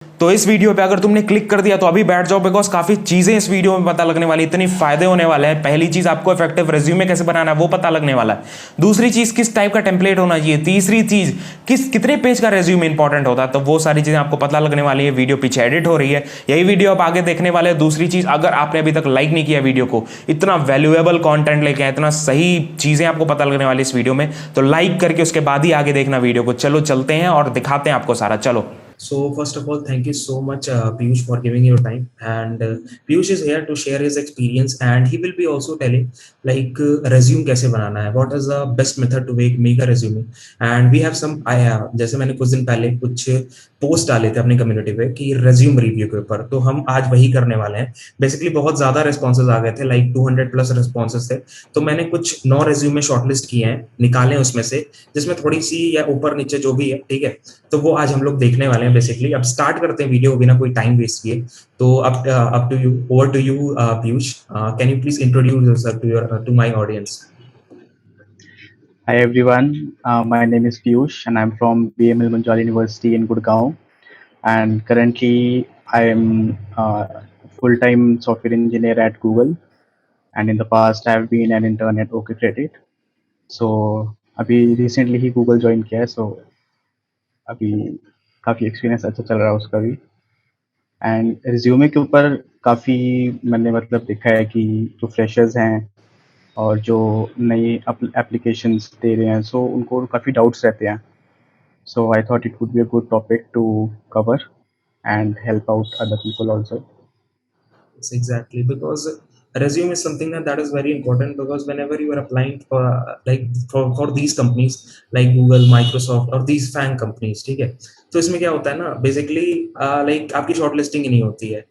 तो इस वीडियो पे अगर तुमने क्लिक कर दिया तो अभी बैठ जाओ, बिकॉज काफी चीजें इस वीडियो में पता लगने वाली, इतनी फायदे होने वाले हैं। पहली चीज, आपको इफेक्टिव रेज्यूमे कैसे बनाना है वो पता लगने वाला है। दूसरी चीज, किस टाइप का टेम्पलेट होना चाहिए। तीसरी चीज, कितने पेज का रेज्यूमे इंपॉर्टेंट होता है, तो वो सारी चीजें आपको पता लगने वाली है। वीडियो पीछे एडिट हो रही है, यही वीडियो आप आगे देखने वाले हैं। दूसरी चीज, अगर आपने अभी तक लाइक नहीं किया वीडियो को, इतना वैल्यूएबल कंटेंट लेके आए, इतना सही चीजें आपको पता लगने वाली इस वीडियो में, तो लाइक करके उसके बाद ही आगे देखना वीडियो को। चलो चलते हैं और दिखाते हैं आपको सारा। चलो। So first of all, thank you so much, Piyush, for giving your time. And Piyush is here to share his experience, and he will be also telling like resume कैसे बनाना है, what is the best method to make a resume. And we have some, जैसे मैंने कुछ दिन पहले कुछ post डाले थे अपनी कम्युनिटी पे कि resume रिव्यू के ऊपर, तो हम आज वही करने वाले हैं। बेसिकली बहुत ज्यादा रिस्पॉन्सेज आ गए थे, लाइक 200 प्लस रिस्पॉन्सेज थे, तो मैंने कुछ 9 रेज्यूमे शॉर्टलिस्ट किए हैं, निकाले हैं उसमें से, जिसमें थोड़ी सी या ऊपर नीचे जो भी है, ठीक है। तो वो आज हम लोग देखने वाले हैं बेसिकली। अब स्टार्ट करते हैं वीडियो बिना कोई टाइम वेस्ट किए। तो अब to you, over to you Piyush. Can you please introduce yourself to my audience? Hi everyone, my name is Piyush and I'm from BML Manjari University in Gurgaon, and currently I am a full-time software engineer at Google, and in the past I have been an intern at OK Credit. So अभी recently ही Google join किया है, so अभी काफ़ी experience अच्छा चल रहा है उसका भी। एंड रिज्यूमे के ऊपर काफ़ी मैंने मतलब देखा है कि जो फ्रेशर्स हैं और जो नई एप्लीकेशंस दे रहे हैं, सो उनको काफ़ी डाउट्स रहते हैं। So I thought it would be a good topic to cover and help out other people also. Yes, exactly, because resume is something that is very important, because whenever you are applying for for these companies like Google, Microsoft और these FANG companies, ठीक है, तो इसमें क्या होता है ना, basically like आपकी शॉर्ट लिस्टिंग ही नहीं होती है।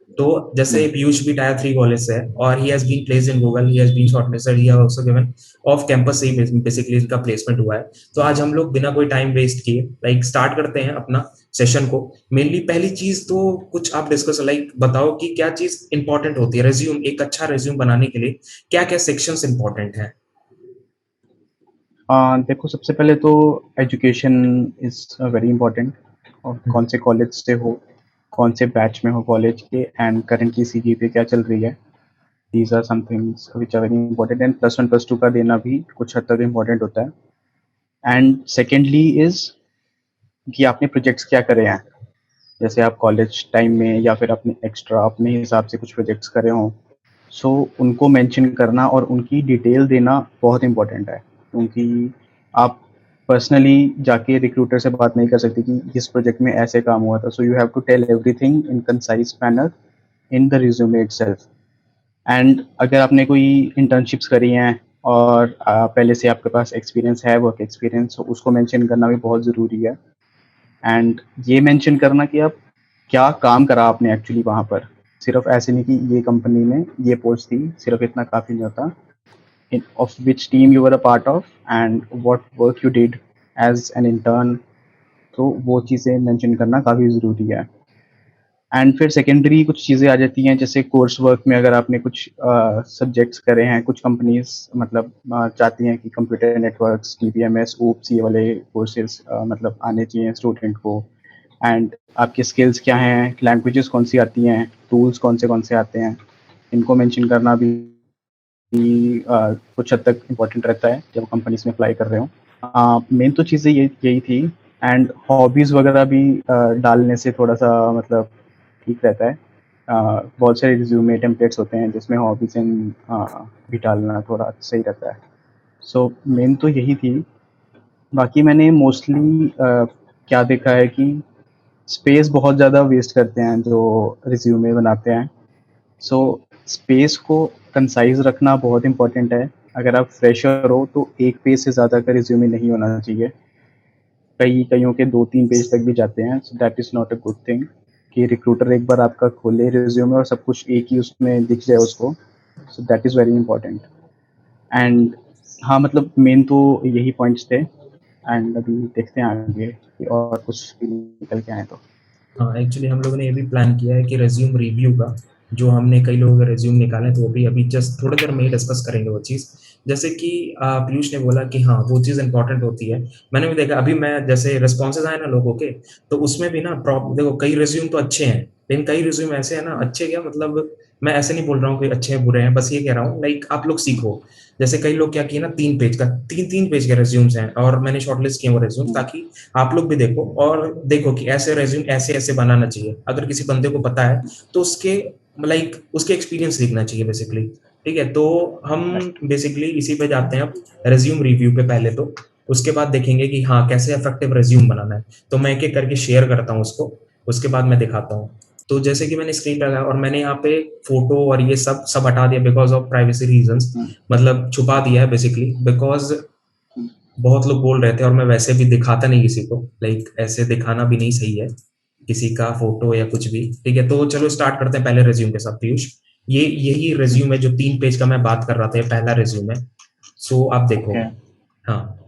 तो जैसे Hmm. पीयूष भी टायर 3 कॉलेज से है और he has been placed in Google, he has been shortlisted, he has also given off campus से ही बेसिकली इसका प्लेसमेंट हुआ है। तो आज हम लोग बिना कोई टाइम वेस्ट किए लाइक स्टार्ट करते हैं अपना सेशन को। मेनली पहली चीज तो कुछ आप डिस्कस लाइक बताओ कि क्या चीज इंपॉर्टेंट होती है रेज्यूम, एक अच्छा रेज्यूम बनाने के लिए क्या क्या सेक्शंस इंपॉर्टेंट है? देखो, सबसे पहले तो एजुकेशन इज़ वेरी इम्पोर्टेंट, और कौन से कॉलेज से हो, कौन से बैच में हो कॉलेज के, एंड करंट की CGPA क्या चल रही है। These are some things which are very important, and +1 +2 का देना भी कुछ हद तक इम्पोर्टेंट होता है। एंड सेकेंडली इज़ कि आपने प्रोजेक्ट्स क्या करे हैं। जैसे आप कॉलेज टाइम में या फिर अपने एक्स्ट्रा अपने हिसाब से कुछ प्रोजेक्ट्स करे हों, सो उनको मेंशन करना और उनकी डिटेल देना बहुत इम्पोर्टेंट है, क्योंकि आप पर्सनली जाके रिक्रूटर से बात नहीं कर सकते कि इस प्रोजेक्ट में ऐसे काम हुआ था। So you have to tell everything in concise manner in the resume itself. And अगर आपने कोई इंटर्नशिप्स करी हैं और पहले से आपके पास एक्सपीरियंस है, वर्क एक्सपीरियंस, तो उसको मेंशन करना भी बहुत ज़रूरी है। एंड ये मेंशन करना कि आप क्या काम करा आपने एक्चुअली वहाँ पर। सिर्फ ऐसे नहीं कि ये कंपनी में ये पोस्ट थी, सिर्फ इतना काफ़ी नहीं होता। Of which team you were a part of and what work you did as an intern, तो वो चीज़ें मेंशन करना काफ़ी ज़रूरी है। एंड फिर सेकेंडरी कुछ चीज़ें आ जाती हैं, जैसे कोर्स वर्क में अगर आपने कुछ सब्जेक्ट्स करे हैं, कुछ कंपनीज मतलब चाहती हैं कि कंप्यूटर नेटवर्क्स, DBMS, OOPS, ये वाले कोर्सेज मतलब आने चाहिए स्टूडेंट को। एंड आपकी स्किल्स क्या हैं, लैंग्वेजेस कौन सी आती हैं, टूल्स कौन से आते हैं, इनको मेंशन करना भी कुछ हद तक इम्पोर्टेंट रहता है जब कंपनीज में अप्लाई कर रहे हो। मेन तो चीज़ें यही थी। एंड हॉबीज़ वगैरह भी डालने से थोड़ा सा मतलब ठीक रहता है। बहुत सारे रिज्यूमे टेम्पलेट्स होते हैं जिसमें हॉबीज़ भी डालना थोड़ा सही रहता है। सो मेन तो यही थी। बाकी मैंने मोस्टली क्या देखा है कि स्पेस बहुत ज़्यादा वेस्ट करते हैं जो रिज्यूमे बनाते हैं। सो स्पेस को कंसाइज रखना बहुत इम्पोर्टेंट है। अगर आप फ्रेशर हो तो एक पेज से ज़्यादा का रिज्यूमे नहीं होना चाहिए। कईयों के 2-3 पेज तक भी जाते हैं, so that is not a good thing कि रिक्रूटर एक बार आपका खोले रिज्यूमे और सब कुछ एक ही उसमें दिख जाए उसको। So that is very important. And हाँ, मतलब मेन तो यही पॉइंट्स थे। एंड अभी देखते हैं आगे कि और कुछ भी निकल के आए तो। हाँ, एक्चुअली हम लोगों ने ये भी प्लान किया है कि रेज्यूम रिव्यू का, जो हमने कई लोगों के रेज्यूम निकाले, तो वो भी अभी जस्ट थोड़ी देर में ही डिस्कस करेंगे वो चीज़। जैसे कि पीयूष ने बोला कि हाँ वो चीज़ इंपॉर्टेंट होती है। मैंने भी देखा, अभी मैं जैसे रिस्पॉन्सेज आए ना लोगों के, तो उसमें भी ना देखो कई रिज्यूम तो अच्छे हैं, लेकिन कई रिज्यूम ऐसे हैं ना, अच्छे क्या मतलब, मैं ऐसे नहीं बोल रहा हूँ कि अच्छे हैं बुरे हैं, बस ये कह रहा हूँ लाइक आप लोग सीखो। जैसे कई लोग क्या किए ना, 3 पेज के रिज्यूम्स हैं, और मैंने शॉर्टलिस्ट किए वो रिज्यूम, ताकि आप लोग भी देखो और देखो कि ऐसे रिज्यूम ऐसे ऐसे बनाना चाहिए। अगर किसी बंदे को पता है तो उसके लाइक उसके एक्सपीरियंस देखना चाहिए बेसिकली। ठीक है, तो हम बेसिकली इसी पे जाते हैं अब, रिज्यूम रिव्यू पे पहले तो। उसके बाद देखेंगे कि हाँ कैसे इफेक्टिव रिज्यूम बनाना है। तो मैं एक एक करके शेयर करता हूँ उसको, उसके बाद मैं दिखाता हूँ। तो जैसे कि मैंने स्क्रीन पे लगाया, और मैंने यहाँ पे फोटो और ये सब सब हटा दिया बिकॉज ऑफ प्राइवेसी रीजंस, मतलब छुपा दिया है बेसिकली, बिकॉज बहुत लोग बोल रहे थे, और मैं वैसे भी दिखाता नहीं किसी को, लाइक ऐसे दिखाना भी नहीं सही है किसी का फोटो या कुछ भी। ठीक है, तो चलो स्टार्ट करते हैं पहले रिज्यूम के साथ। पीयूष, ये यही रिज्यूम है जो 3 पेज का मैं बात कर रहा था, ये पहला रिज्यूम है। सो आप देखो। ओके, हाँ।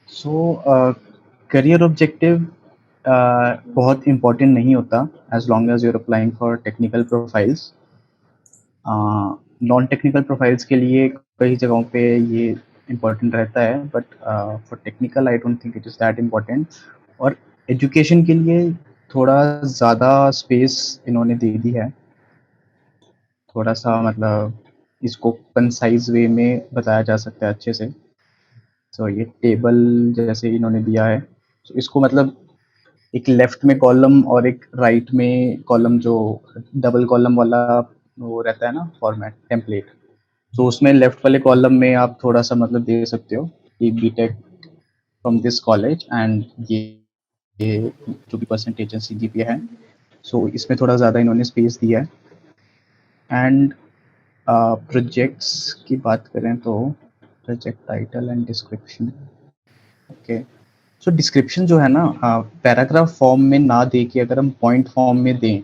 सो करियर ऑब्जेक्टिव बहुत इम्पोर्टेंट नहीं होता as long as your applying for technical profiles. Non technical profiles के लिए कई जगहों पे ये इम्पोर्टेंट रहता है, but for technical I don't think it is that important. और एजुकेशन के लिए थोड़ा ज़्यादा स्पेस इन्होंने दे दी है, थोड़ा सा मतलब इसको कंसाइज वे में बताया जा सकता है अच्छे से। सो ये टेबल जैसे इन्होंने दिया है, तो इसको मतलब एक लेफ्ट में कॉलम और एक राइट में कॉलम, जो डबल कॉलम वाला वो रहता है ना फॉर्मेट टेम्पलेट, तो उसमें लेफ्ट वाले कॉलम में आप थोड़ा सा मतलब दे सकते हो कि B Tech from this college and ये जो भी परसेंटेज सीजीपीए है। सो इसमें थोड़ा ज़्यादा इन्होंने स्पेस दिया है। एंड प्रोजेक्ट्स की बात करें तो project title and description. Okay, so description जो है ना, पैराग्राफ फॉर्म में ना दे के अगर हम पॉइंट फॉर्म में दें,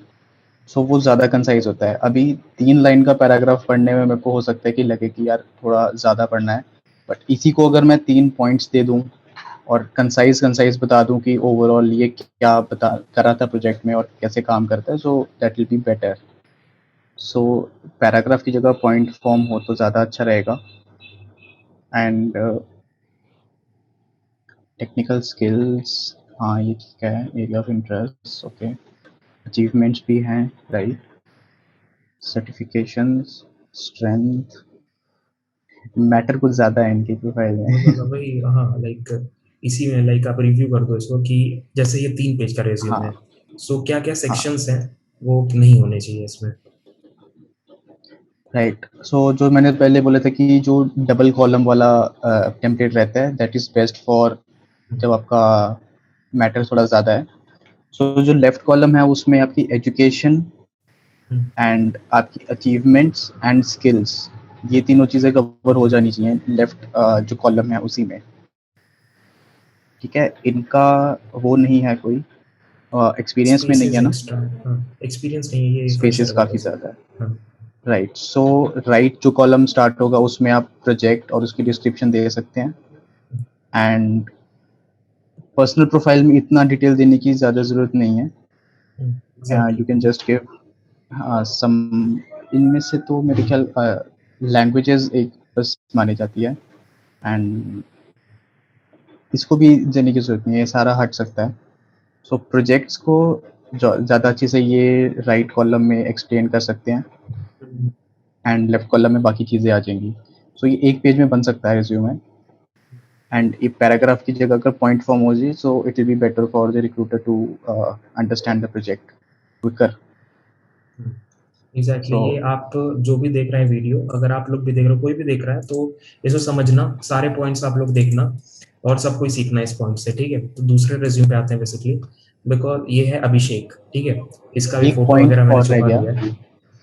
सो वो ज़्यादा कंसाइज होता है। अभी 3 लाइन का पैराग्राफ पढ़ने में मेरे को हो सकता है कि लगे कि यार थोड़ा ज़्यादा पढ़ना है, बट इसी को अगर मैं 3 पॉइंट्स दे दूँ और कंसाइज कंसाइज बता दूँ कि ओवरऑल ये क्या बता करा था प्रोजेक्ट में और कैसे काम करता है, so that will be better. So paragraph की जगह पॉइंट फॉर्म हो तो ज़्यादा अच्छा रहेगा। एंड टेक्निकल स्किल्स, हाँ ये ठीक है। Area of interest, okay. Achievements भी हैं, राइट। सर्टिफिकेशंस, स्ट्रेंथ, मैटर कुछ ज़्यादा है इनकी प्रोफाइल में। मतलब वही, हाँ लाइक इसी में लाइक आप रिव्यू कर दो इसको कि जैसे ये 3 पेज का रेज्यूम है, हाँ, सो क्या क्या हाँ, सेक्शंस हैं वो नहीं होने चाहिए इसमें। राइट। सो जो मैंने पहले बोला था कि जो डबल कॉलम वाला टेम्पलेट रहता है, दैट इज़ बेस्ट फॉर जब आपका मैटर थोड़ा ज़्यादा है। सो जो लेफ्ट कॉलम है उसमें आपकी एजुकेशन हम्म, एंड आपकी अचीवमेंट्स एंड स्किल्स, ये तीनों चीज़ें कवर हो जानी चाहिए लेफ्ट जो कॉलम है उसी में। ठीक है, इनका वो नहीं है कोई, एक्सपीरियंस में नहीं स्पेसेस है ना, एक्स्ट्रा, हाँ एक्सपीरियंस नहीं है, ये स्पेसेस फ्रेशर का काफ़ी बस है। ज़्यादा है। हाँ। राइट, सो राइट जो कॉलम स्टार्ट होगा उसमें आप प्रोजेक्ट और उसकी डिस्क्रिप्शन दे सकते हैं। एंड पर्सनल प्रोफाइल में इतना डिटेल देने की ज़्यादा ज़रूरत नहीं है। Exactly. You can just give some, इनमें से तो मेरे ख्याल लैंग्वेजेस एक बस मानी जाती है, एंड इसको भी देने की ज़रूरत नहीं है, ये सारा हट सकता है। सो प्रोजेक्ट्स को ज़्यादा अच्छे से ये राइट कॉलम में एक्सप्लेन कर सकते हैं एंड लेफ्ट कॉलम में बाकी चीज़ें आ जाएंगी। सो ये एक पेज में बन सकता है रिज्यूमे। एंड ये पैराग्राफ की जगह अगर पॉइंट फॉर्म हो जाए, so it will be better for the recruiter to understand the project quicker. Exactly so ये आप जो भी देख रहे हैं वीडियो, अगर आप लोग भी देख रहे हो, कोई भी देख रहा है, तो इसको समझना, सारे पॉइंट्स आप लोग देखना, और सबको ही सीखना इस पॉइंट से। ठीक है, तो दूसरे रिज्यूम पे आते हैं बेसिकली, बिकॉज ये है अभिषेक। ठीक है, इसका भी एक फोटो पॉइंट वगैरह मैंने और रह छुपा गया। दिया है।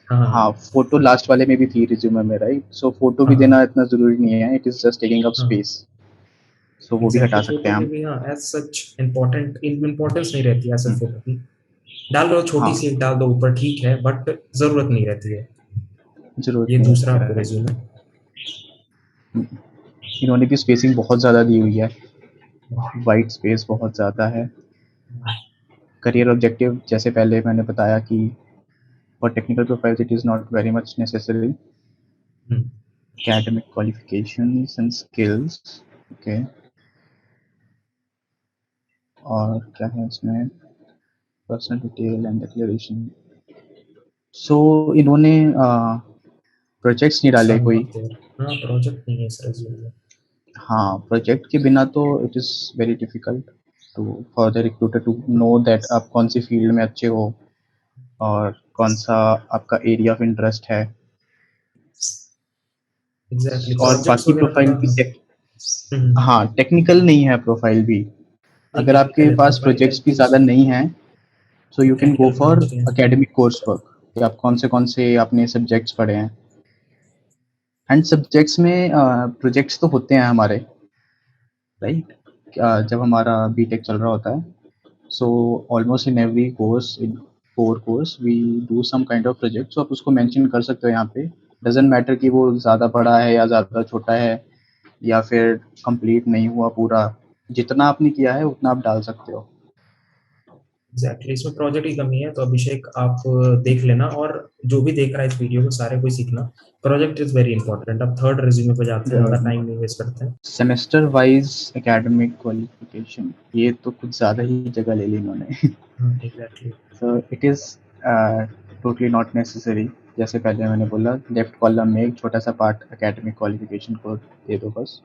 हाँ हाँ हाँ, फोटो लास्ट वाले में भी थी रिज्यूमे में, राइट। सो फोटो भी हाँ देना इतना ज़रूरी नहीं है, it is just taking up हाँ स्पेस। सो वो भी एग्जैक्टली, हटा सकते फोटो हैं में हम। भी हाँ एज सच इम्पोर्टेंट इम्पोर्टेंस नहीं रहती है ऐसे फोटो की। डाल दो, छोटी हाँ, सी एक डाल दो ऊपर, ठीक है, बट जरूरत नहीं रहती है। ज़रूरत ये नहीं दूसरा है, आपका राइट। रिज्यूम है। इन्होंने भी स्पेसिंग बहुत ज़्यादा दी हुई है, वाइट स्पेस बहुत ज़्यादा है। करियर ऑब्जेक्टिव जैसे पहले मैंने बताया कि for technical profiles it is not very much necessary. academic qualifications and skills. Okay. और क्या है इसमें? Personal detail and declaration. So इन्होंने प्रोजेक्ट्स नहीं डाले सम कोई. Not there. हाँ, प्रोजेक्ट नहीं है इस रेज्यूमे में। हाँ, प्रोजेक्ट के बिना तो it is very difficult to for the recruiter to know that आप कौन सी फील्ड में अच्छे हो और कौन सा आपका एरिया ऑफ इंटरेस्ट है. एग्जैक्टली, और प्रोजेक्ट्स बाकी वगैरह प्रोफाइल थोड़ा। भी हाँ, टेक्निकल नहीं है प्रोफाइल भी. नहीं, अगर आपके टेक्निकल है पास प्रोफाइल। प्रोजेक्ट्स भी ज़्यादा नहीं हैं, so you can go practical for बनाना चाहिए। एकेडमिक कोर्स वर्क कि आप कौन से आपने सब्जेक्ट्स पढ़े हैं. एंड सब्जेक्ट्स में प्रोजेक्ट्स तो होते हैं हमारे, राइट? जब हमारा बीटेक चल रहा होता है, so almost in every course, in core course we do some kind of project. So आप उसको मेंशन कर सकते हो यहाँ पे. डजंट मैटर कि वो ज़्यादा बड़ा है या ज़्यादा छोटा है या फिर कंप्लीट नहीं हुआ पूरा. जितना आपने किया है उतना आप डाल सकते हो. एग्जैक्टली, इसमें प्रोजेक्ट की कमी है, तो अभिषेक आप देख लेना, और जो भी देख रहा है इस वीडियो को, सारे कोई सीखना, प्रोजेक्ट इज वेरी इंपॉर्टेंट। अब थर्ड रिज्यूमे पे जाते हैं, ज़्यादा टाइम नहीं वेस्ट करते हैं। सेमेस्टर वाइज एकेडमिक क्वालिफिकेशन, ये तो कुछ ज़्यादा ही जगह ले ली इन्होंने. हाँ, exactly. So it is totally not necessary. जैसे पहले मैंने बोला, लेफ्ट कॉलम में एक छोटा सा पार्ट एकेडमिक क्वालिफिकेशन को दे दो बस.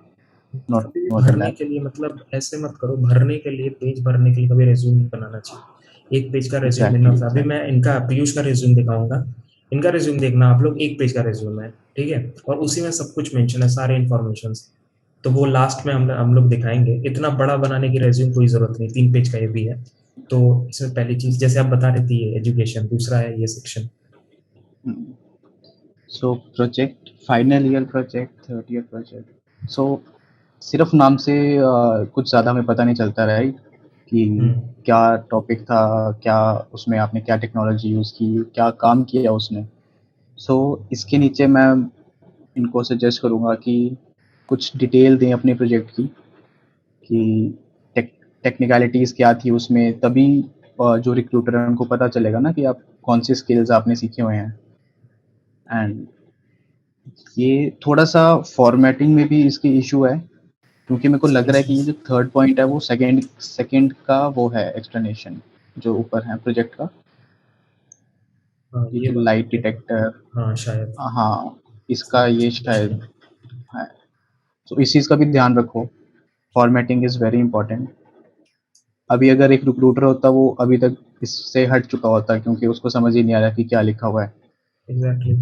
नॉट कभी भी मोर देन भरने दैट. के लिए, मतलब ऐसे मत करो, भरने के लिए, पेज भरने के लिए कभी रेज्यूम नहीं बनाना चाहिए। एक पेज का रेज्यूम एग्जैक्टली, इनफ है। अभी एग्जैक्टली. मैं इनका, पीयूष का रेज्यूम दिखाऊंगा। इनका रेज्यूम देखना आप लोग, एक पेज का रेज्यूम है, ठीक है, और उसी में सब कुछ मेंशन है, सारे इन्फॉर्मेशन। तो वो लास्ट में हम लोग दिखाएंगे। इतना बड़ा बनाने की रेज्यूम कोई जरूरत नहीं, 3 पेज का ये भी है। तो इसमें पहली चीज, जैसे आप बता रहे थे, ये एजुकेशन, दूसरा है ये section. So project, final year project, third year project. So सिर्फ नाम से कुछ ज़्यादा हमें पता नहीं चलता, राइट? कि क्या टॉपिक था, क्या उसमें आपने क्या टेक्नोलॉजी यूज़ की, क्या काम किया उसने. सो इसके नीचे मैं इनको सजेस्ट करूँगा कि कुछ डिटेल दें अपने प्रोजेक्ट की, कि टेक्निकलिटीज़ क्या थी उसमें. तभी जो रिक्रूटर है उनको पता चलेगा ना कि आप कौन सी स्किल्स आपने सीखे हुए हैं. एंड ये थोड़ा सा फॉर्मेटिंग में भी इसकी इशू है, क्योंकि मेरे को लग रहा है कि ये जो थर्ड पॉइंट है वो सेकंड सेकंड का वो है एक्सप्लेनेशन, जो ऊपर है प्रोजेक्ट का. हाँ, ये ये जो वाला लाइट है। डिटेक्टर, हाँ, शायद। हाँ, इसका ये शायद है. तो इस चीज़ का भी ध्यान रखो. Formatting is very important. अभी अगर एक रिक्रूटर होता, वो अभी तक इससे हट चुका होता, क्योंकि उसको समझ ही नहीं आ रहा कि क्या लिखा हुआ है. एग्जैक्टली।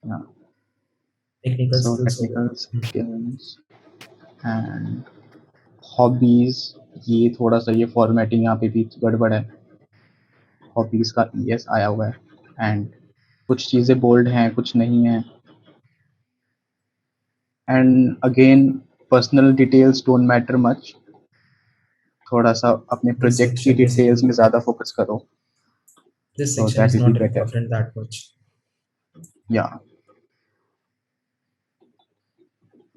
हाँ. टेक्निकल सो स्किल्स हो टेक्निकल गए। स्किल्स एंड हॉबीज, ये थोड़ा सा ये फॉर्मेटिंग यहाँ पे भी गड़बड़ है. हॉबीज का ES आया हुआ है एंड कुछ चीज़ें बोल्ड हैं, कुछ नहीं है. And again, personal details don't matter much. थोड़ा सा अपने दिस प्रोजेक्ट की सेक्शन डिटेल्स बेसिकली, में ज़्यादा फोकस करो, दिस तो section that is will be not better. Important that much. या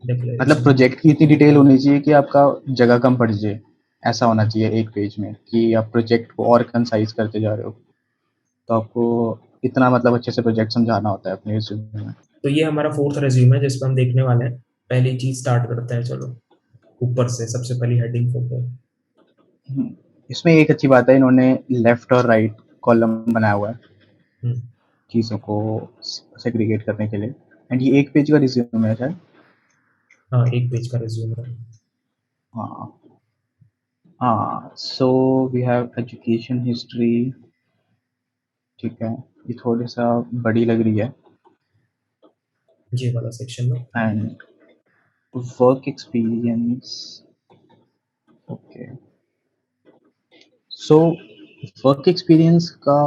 मतलब डिक्लेरेशन। प्रोजेक्ट की इतनी डिटेल होनी चाहिए कि आपका जगह कम पड़ जाए. ऐसा होना चाहिए एक पेज में कि आप प्रोजेक्ट को और कंसाइज करते जा रहे हो. तो आपको इतना मतलब अच्छे से प्रोजेक्ट समझाना होता है अपने रिज्यूमे में. तो ये हमारा फोर्थ रेज्यूम है जिस पर हम देखने वाले हैं। पहली चीज स्टार्ट करते हैं, चलो ऊपर से, सबसे पहली हेडिंग फोटो। इसमें एक अच्छी बात है, इन्होंने लेफ्ट और राइट कॉलम बनाया हुआ है चीज़ों को सेग्रीगेट करने के लिए. एंड ये एक पेज का रिज्यूम है शायद. हाँ, एक पेज का रेज्यूम है। हाँ. हाँ, so we have education history. ठीक है, ये थोड़ी सा बड़ी लग रही है. ये वाला सेक्शन में। And work experience. Okay. So work experience का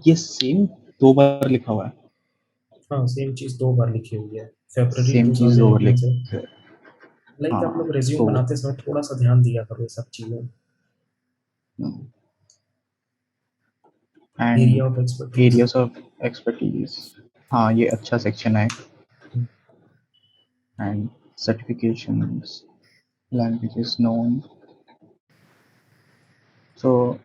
ये सेम 2 बार लिखा हुआ है. हाँ, सेम चीज 2 बार लिखी हुई है, फेब्रवरी सेम चीज़ 2 बार 2018 से। लिखी है. लाइक आप हाँ. लोग रेज्यूम तो बनाते समय थोड़ा सा ध्यान दिया करो ये सब चीजें। Area end of expertise. Areas of expertise. हाँ, ये अच्छा सेक्शन है. And certifications, languages known. So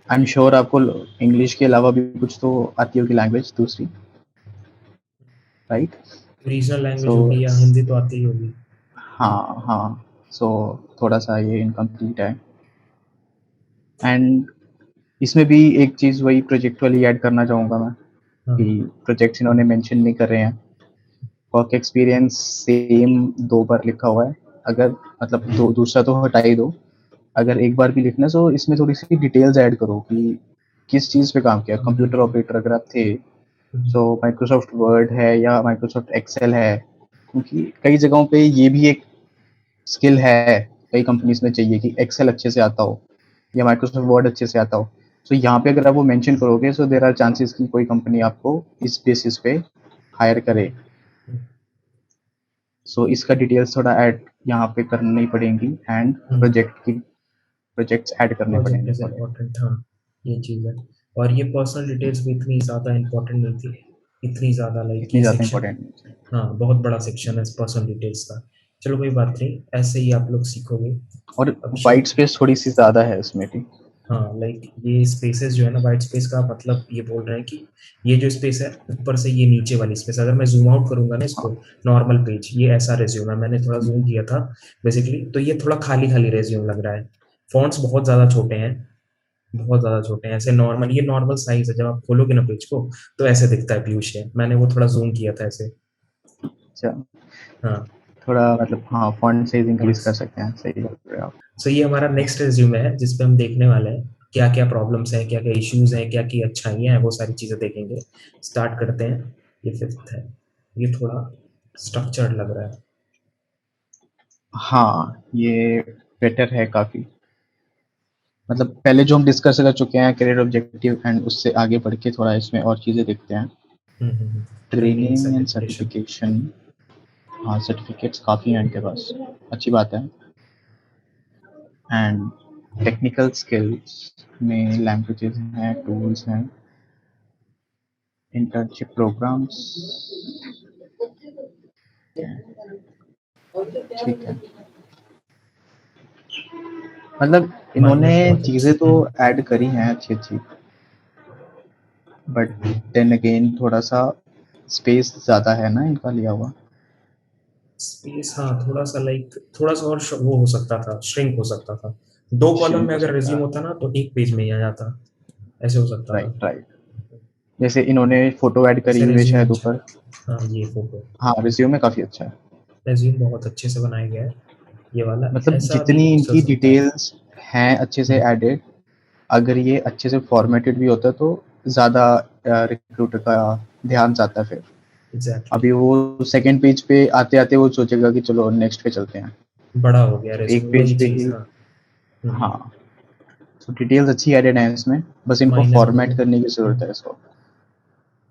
I am sure आपको इंग्लिश के अलावा भी कुछ तो आती होगी लैंग्वेज दूसरी, राइट? रीजनल लैंग्वेज So होगी या हिंदी तो आती ही होगी। हाँ हाँ, सो थोड़ा सा ये इनकम्प्लीट है। एंड इसमें भी एक चीज़ वही प्रोजेक्ट वाली ऐड करना चाहूँगा मैं, हाँ कि प्रोजेक्ट्स इन्होंने मेंशन नहीं कर रहे हैं। वर्क एक्सपीरियंस सेम 2 बार लिखा हुआ है, अगर मतलब दूसरा तो हटा ही दो, अगर एक बार भी लिखना है तो इसमें थोड़ी सी डिटेल्स ऐड करो कि किस चीज़ पे काम किया। कंप्यूटर ऑपरेटर अगर आप थे, तो माइक्रोसॉफ्ट वर्ड है या माइक्रोसॉफ्ट एक्सेल है, क्योंकि कई जगहों पे ये भी एक स्किल है, कई कंपनीज में चाहिए कि एक्सेल अच्छे से आता हो या माइक्रोसॉफ्ट वर्ड अच्छे से आता हो। तो यहाँ पे अगर आप वो मेंशन करोगे, सो देयर आर चांसेस कि कोई कंपनी आपको इस बेसिस पे हायर करे। सो इसका डिटेल्स थोड़ा ऐड यहाँ पे करनी पड़ेंगी, एंड प्रोजेक्ट्स ऐड करने प्रोजेक्ट पड़ेंगे इज थोड़े। इम्पोर्टेंट, हाँ ये चीज़ है। और ये पर्सनल डिटेल्स भी इतनी ज़्यादा इम्पोर्टेंट नहीं थी, इतनी ज़्यादा लाइक इतनी ये ज़्यादा सेक्शन, इंपॉर्टेंट नहीं है। हाँ बहुत बड़ा सेक्शन है पर्सनल डिटेल्स का। चलो कोई बात नहीं, ऐसे ही आप लोग सीखोगे। और अब वाइट स्पेस थोड़ी सी ज़्यादा है इसमें भी। हाँ लाइक ये स्पेसेस जो है ना, वाइट स्पेस का मतलब ये बोल रहे हैं कि ये जो स्पेस है ऊपर से ये नीचे वाली स्पेस, अगर मैं जूम आउट करूंगा ना इसको, नॉर्मल पेज, ये ऐसा रेज्यूम है, मैंने थोड़ा जूम किया था बेसिकली, तो ये थोड़ा खाली खाली रेज्यूम लग रहा है। फॉन्ट्स बहुत ज़्यादा छोटे हैं, बहुत ज़्यादा छोटे हैं, ऐसे नॉर्मल, ये नॉर्मल साइज है, जब आप खोलोगे ना पेज को तो ऐसे दिखता है पीयूष है, मैंने वो थोड़ा जूम किया था ऐसे। अच्छा, हाँ थोड़ा मतलब हाँ, फॉन्ट साइज इंक्रीज कर फॉन्ट्स। सकते हैं, सही बोल रहे हो आप। सो ये हमारा नेक्स्ट रिज्यूमे है जिसपे हम देखने वाले हैं क्या क्या प्रॉब्लम्स हैं, क्या क्या इश्यूज हैं, क्या क्या अच्छाइयाँ हैं, वो सारी चीज़ें देखेंगे। स्टार्ट करते हैं। ये फिफ्थ है, ये थोड़ा स्ट्रक्चर्ड लग रहा है। हाँ, ये बेटर है काफ़ी। मतलब पहले जो हम डिस्कस कर चुके हैं करियर ऑब्जेक्टिव, एंड उससे आगे बढ़ के थोड़ा इसमें और चीज़ें देखते हैं। Training training and certification. Certification, हाँ सर्टिफिकेट्स काफ़ी हैं इनके पास, अच्छी बात है। एंड टेक्निकल स्किल्स में लैंग्वेजेस हैं, टूल्स हैं, इंटर्नशिप प्रोग्राम्स, ठीक है। मतलब इन्होंने माइनर प्रोजेक्ट्स। चीज़ें तो ऐड करी हैं अच्छी अच्छी, बट देन अगेन थोड़ा सा स्पेस ज़्यादा है ना इनका लिया हुआ। स्पेस, हाँ थोड़ा सा लाइक थोड़ा सा और वो हो सकता था, श्रिंक हो सकता था। दो कॉलम श्रिंक में हो अगर सकता रिज्यूम है। होता ना तो एक पेज में ही आ जाता, ऐसे हो सकता था। राइट राइट, जैसे इन्होंने फोटो ऐड करी जैसे हुई है रिज्यूम शायद अच्छा, ऊपर। हाँ ये फोटो, हाँ, रिज्यूमे काफ़ी अच्छा है। रिज्यूम बहुत अच्छे से बनाया गया है, ये वाला मतलब ऐसा भी जितनी हो इनकी सकता है। डिटेल्स हैं अच्छे से एडेड, अगर ये अच्छे से फॉर्मेटेड भी होता तो ज़्यादा रिक्रूटर का ध्यान जाता है फिर। एग्जैक्टली। अभी वो सेकंड पेज पे आते आते वो सोचेगा कि चलो नेक्स्ट पे चलते हैं, बड़ा हो गया तो एक रेज्यूमे, पेज वही पे चीज, ही। हाँ। हाँ, तो डिटेल्स अच्छी एडेड हैं इसमें, बस इनको माइनर फॉर्मेट करने की ज़रूरत है इसको।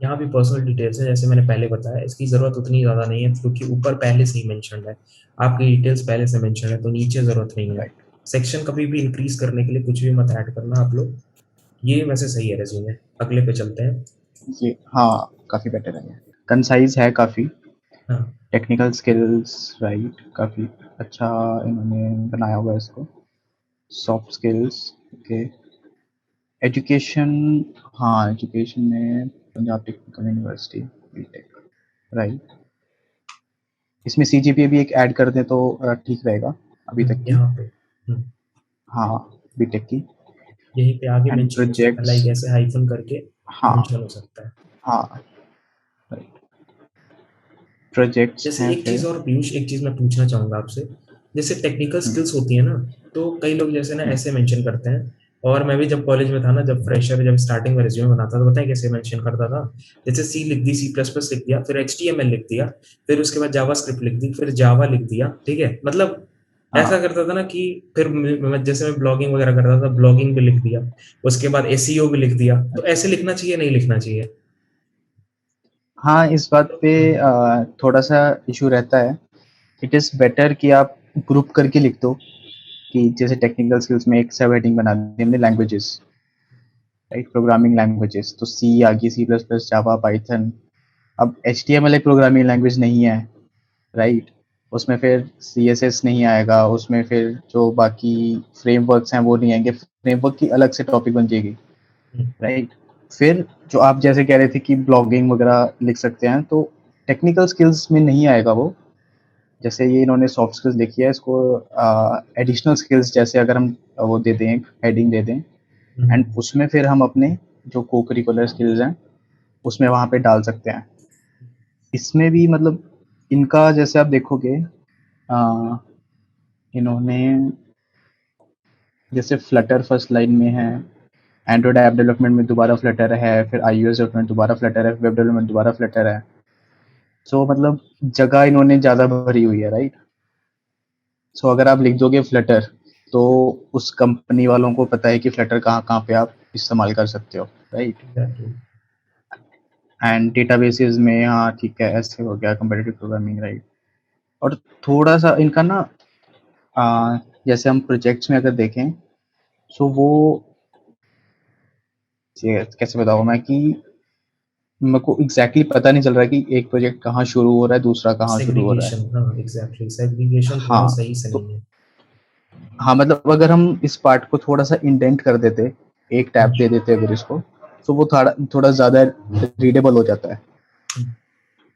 यहाँ भी पर्सनल डिटेल्स है, जैसे मैंने पहले बताया, इसकी जरूरत उतनी ज्यादा नहीं है क्योंकि ऊपर पहले से ही मेंशन है, आपकी डिटेल्स पहले से मेंशन है, तो नीचे जरूरत नहीं है। राइट, सेक्शन कभी भी इंक्रीज करने के लिए कुछ भी मत ऐड करना आप लोग। ये वैसे सही है रेज्यूमे, अगले पे चलते हैं। ये हाँ काफ़ी बेटर है, कंसाइज है काफ़ी। हाँ टेक्निकल स्किल्स, राइट, काफ़ी अच्छा इन्होंने बनाया हुआ है इसको। Soft skills, okay. एजुकेशन, हाँ एजुकेशन में Punjab technical university, BTech, right. इसमें सीजीपीए भी एक ऐड कर दें तो ठीक रहेगा अभी तक की। यहाँ पे हाँ, बीटेक की। यहीं पे आगे एंड मेंशन हो सकता है, प्रोजेक्ट्स, लाइक ऐसे हाइफन करके हाँ मेंशन हो सकता है। हाँ, राइट। प्रोजेक्ट्स जैसे हैं एक फिर। चीज और पीयूष, एक चीज मैं पूछना चाहूंगा आपसे, जैसे टेक्निकल हम्म, स्किल्स होती है ना, तो कई लोग जैसे ना हम्म, ऐसे मेंशन करते हैं, और मैं भी जब कॉलेज में था ना, जब फ्रेशर, जब स्टार्टिंग में रिज्यूमे बनाता था, तो पता है कैसे मेंशन करता था, जैसे सी लिख दी, सी प्लस प्लस लिख दिया, फिर एचटीएमएल लिख दिया, फिर उसके बाद जावा स्क्रिप्ट लिख दी, फिर जावा लिख दिया, ठीक है, मतलब ऐसा हाँ करता था ना कि फिर जैसे मैं ब्लॉगिंग वगैरह करता था, ब्लॉगिंग भी लिख दिया, उसके बाद एसईओ भी लिख दिया, तो अच्छा। ऐसे लिखना चाहिए नहीं लिखना चाहिए? हाँ, इस बात पे हाँ थोड़ा सा इशू रहता है। इट इज़ बेटर कि आप ग्रुप करके लिख दो, कि जैसे टेक्निकल स्किल्स में एक सब हेडिंग बना दी हमने, लैंग्वेजेस, राइट, प्रोग्रामिंग लैंग्वेजेस, तो सी आ गई, सी प्लस प्लस, जावा, पाइथन। अब एच टी एम एल एक प्रोग्रामिंग लैंग्वेज नहीं है, राइट। उसमें फिर सी एस एस नहीं आएगा, उसमें फिर जो बाकी फ्रेमवर्क्स हैं वो नहीं आएंगे, फ्रेमवर्क की अलग से टॉपिक बन जाएगी, राइट। फिर जो आप जैसे कह रहे थे कि ब्लॉगिंग वगैरह लिख सकते हैं, तो टेक्निकल स्किल्स में नहीं आएगा वो, जैसे ये इन्होंने सॉफ्ट स्किल्स लिखी है, इसको एडिशनल स्किल्स जैसे अगर हम वो दे दें, हेडिंग दे दें, एंड उसमें फिर हम अपने जो को करिकुलर स्किल्स हैं उसमें वहाँ पे डाल सकते हैं। इसमें भी मतलब इनका जैसे आप देखोगे इन्होंने जैसे फ्लटर फर्स्ट लाइन में है, एंड्रॉइड ऐप डेवलपमेंट में दोबारा फ्लटर है, फिर iOS डेवलपमेंट दोबारा फ्लटर है, वेब डेवलपमेंट दोबारा फ्लटर है। सो मतलब जगह इन्होंने ज़्यादा भरी हुई है, राइट। सो अगर आप लिख दोगे फ्लटर तो उस कंपनी वालों को पता है कि फ्लटर कहाँ कहाँ पे आप इस्तेमाल कर सकते हो, राइट। एग्जैक्टली। एंड डेटाबेसेस में हाँ ठीक है, ऐसे हो गया कंपेटिटिव प्रोग्रामिंग, राइट। और थोड़ा सा इनका ना जैसे हम प्रोजेक्ट्स में अगर देखें, सो वो कैसे बताऊँ मैं कि मेरे को एग्जैक्टली पता नहीं चल रहा है कि एक प्रोजेक्ट कहाँ शुरू हो रहा है, दूसरा कहाँ शुरू हो रहा है। सेग्रीगेशन, हाँ एग्जैक्टली, सेग्रीगेशन थोड़ा हाँ सही से तो नहीं है। हाँ मतलब अगर हम इस पार्ट को थोड़ा सा इंडेंट कर देते, एक टैब दे देते अगर इसको, तो वो थोड़ा थोड़ा ज़्यादा रीडेबल हो जाता है,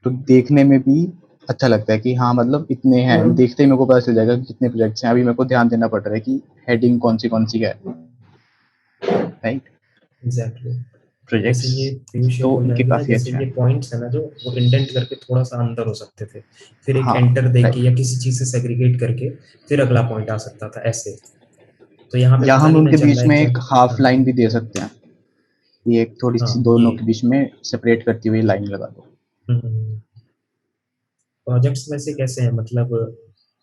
तो देखने में भी अच्छा लगता है कि हाँ मतलब इतने हैं, देखते ही मेरे को पता चल जाएगा कि कितने प्रोजेक्ट्स हैं। अभी मेरे को ध्यान देना पड़ रहा है कि हेडिंग कौन सी है, राइट। एग्जैक्टली। जैसे प्रोजेक्ट्स ये पीयूष ये तो बोल रहा है इनके कि ना, काफ़ी जैसे अच्छे ये हैं। पॉइंट्स है ना जो वो इंडेंट करके थोड़ा सा अंदर हो सकते थे, फिर एक हाँ एंटर दे के राइट, या किसी चीज से सेग्रीगेट करके फिर अगला पॉइंट आ सकता था ऐसे। तो यहाँ पे या पता हम नहीं ना उनके चल रहा बीच है में क्या। एक हाफ हाँ लाइन भी दे सकते हैं, ये एक थोड़ी सी हाँ ये दोनों के बीच में सेपरेट करती हुई लाइन लगा दो। प्रोजेक्ट्स में से कैसे हैं मतलब,